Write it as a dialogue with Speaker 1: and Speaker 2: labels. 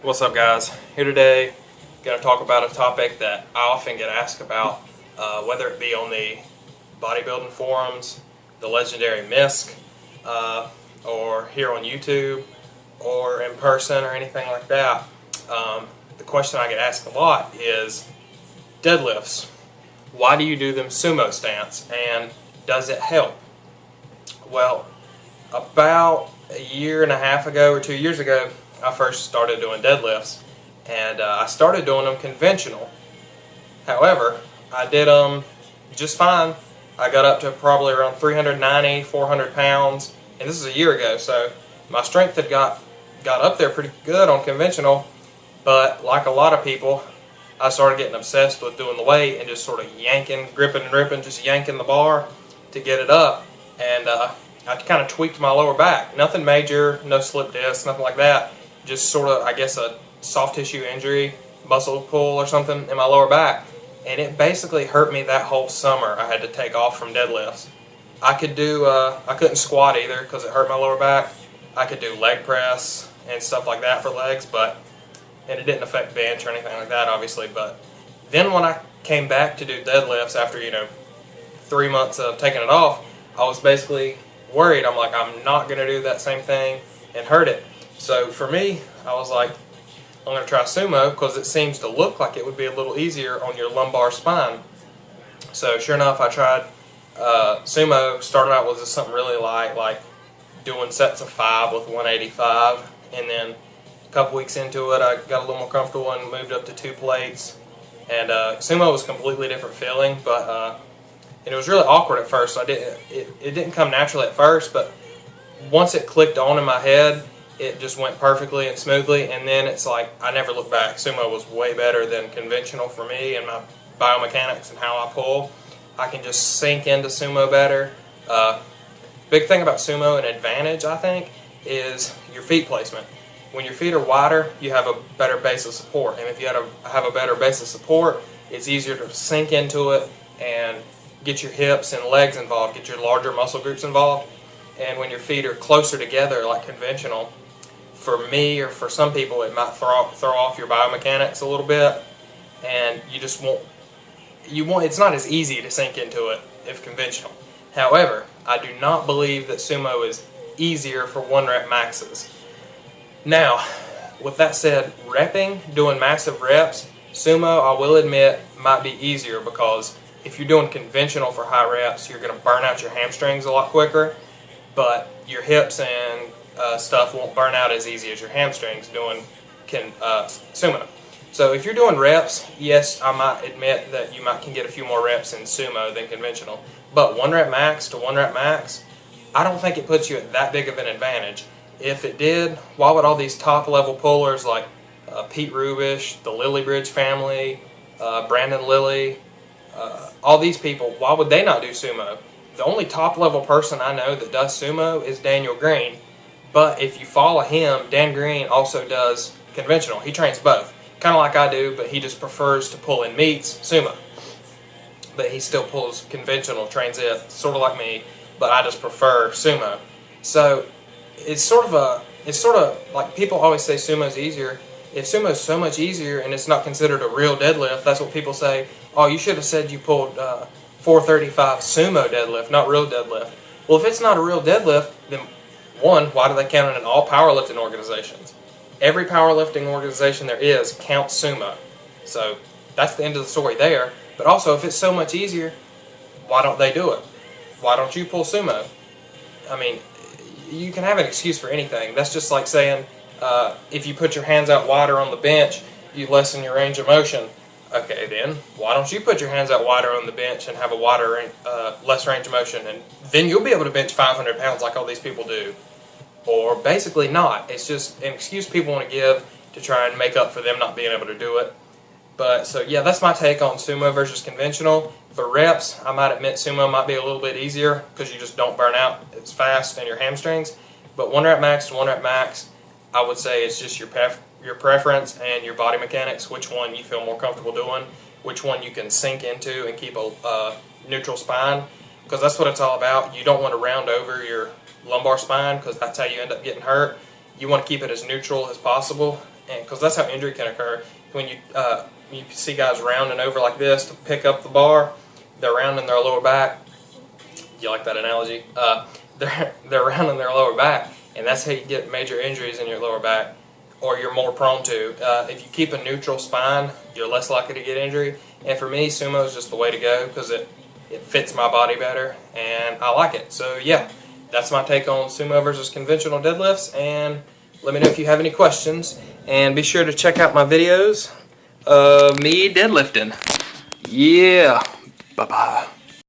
Speaker 1: What's up, guys? Here today, going to talk about a topic that I often get asked about, whether it be on the bodybuilding forums, the legendary MISC, or here on YouTube, or in person, or anything like that. The question I get asked a lot is deadlifts. Why do you do them sumo stance, and does it help? Well, about a year and a half ago or 2 years ago, I first started doing deadlifts, and I started doing them conventional. However, I did them just fine. I got up to probably around 390, 400 pounds, and this is a year ago, so my strength had got up there pretty good on conventional, but like a lot of people, I started getting obsessed with doing the weight and just sort of yanking, gripping and ripping, just yanking the bar to get it up, and I kind of tweaked my lower back. Nothing major, no slip disc, nothing like that. Just sort of, I guess, a soft tissue injury, muscle pull or something in my lower back. And it basically hurt me that whole summer. I had to take off from deadlifts. I couldn't squat either because it hurt my lower back. I could do leg press and stuff like that for legs, and it didn't affect bench or anything like that, obviously. But then when I came back to do deadlifts after, 3 months of taking it off, I was basically worried. I'm like, I'm not going to do that same thing and hurt it. So for me, I was like, I'm going to try sumo because it seems to look like it would be a little easier on your lumbar spine. So sure enough, I tried sumo. Started out with just something really light, like doing sets of 5 with 185. And then a couple weeks into it, I got a little more comfortable and moved up to 2 plates. And sumo was a completely different feeling, but and it was really awkward at first. It didn't come naturally at first, but once it clicked on in my head, it just went perfectly and smoothly, and then it's like I never looked back. Sumo was way better than conventional for me and my biomechanics and how I pull. I can just sink into sumo better. Big thing about sumo, an advantage I think, is your feet placement. When your feet are wider, you have a better base of support, and if you have a better base of support, it's easier to sink into it and get your hips and legs involved, get your larger muscle groups involved. And when your feet are closer together like conventional, for me or for some people, it might throw off your biomechanics a little bit, and you just won't. It's not as easy to sink into it if conventional. However, I do not believe that sumo is easier for 1 rep maxes. Now, with that said, doing massive reps, sumo, I will admit, might be easier because if you're doing conventional for high reps, you're going to burn out your hamstrings a lot quicker, but your hips and stuff won't burn out as easy as your hamstrings doing sumo. So if you're doing reps, yes, I might admit that you can get a few more reps in sumo than conventional. But 1 rep max to 1 rep max, I don't think it puts you at that big of an advantage. If it did, why would all these top level pullers like Pete Rubish, the Lillybridge family, Brandon Lilly, all these people, why would they not do sumo? The only top level person I know that does sumo is Daniel Green. But if you follow him, Dan Green also does conventional. He trains both. Kind of like I do, but he just prefers to pull in meets sumo. But he still pulls conventional, trains it, sort of like me, but I just prefer sumo. So it's sort of like people always say sumo's easier. If sumo's so much easier and it's not considered a real deadlift, that's what people say, oh, you should have said you pulled 435 sumo deadlift, not real deadlift. Well, if it's not a real deadlift, then one, why do they count it in all powerlifting organizations? Every powerlifting organization there is counts sumo. So that's the end of the story there. But also, if it's so much easier, why don't they do it? Why don't you pull sumo? I mean, you can have an excuse for anything. That's just like saying, if you put your hands out wider on the bench, you lessen your range of motion. Okay, then why don't you put your hands out wider on the bench and have a less range of motion, and then you'll be able to bench 500 pounds like all these people do. Or basically not. It's just an excuse people want to give to try and make up for them not being able to do it. But so yeah, that's my take on sumo versus conventional. For reps, I might admit sumo might be a little bit easier because you just don't burn out as fast in your hamstrings. But 1 rep max to 1 rep max, I would say it's just your preference and your body mechanics, which one you feel more comfortable doing, which one you can sink into and keep a neutral spine, because that's what it's all about. You don't want to round over your lumbar spine because that's how you end up getting hurt. You want to keep it as neutral as possible, and because that's how injury can occur. When you see guys rounding over like this to pick up the bar, they're rounding their lower back. You like that analogy? They're rounding their lower back, and that's how you get major injuries in your lower back, or you're more prone to. If you keep a neutral spine, you're less likely to get injury. And for me, sumo is just the way to go because it fits my body better, and I like it. So yeah, that's my take on sumo versus conventional deadlifts, and let me know if you have any questions, and be sure to check out my videos of me deadlifting. Yeah, bye-bye.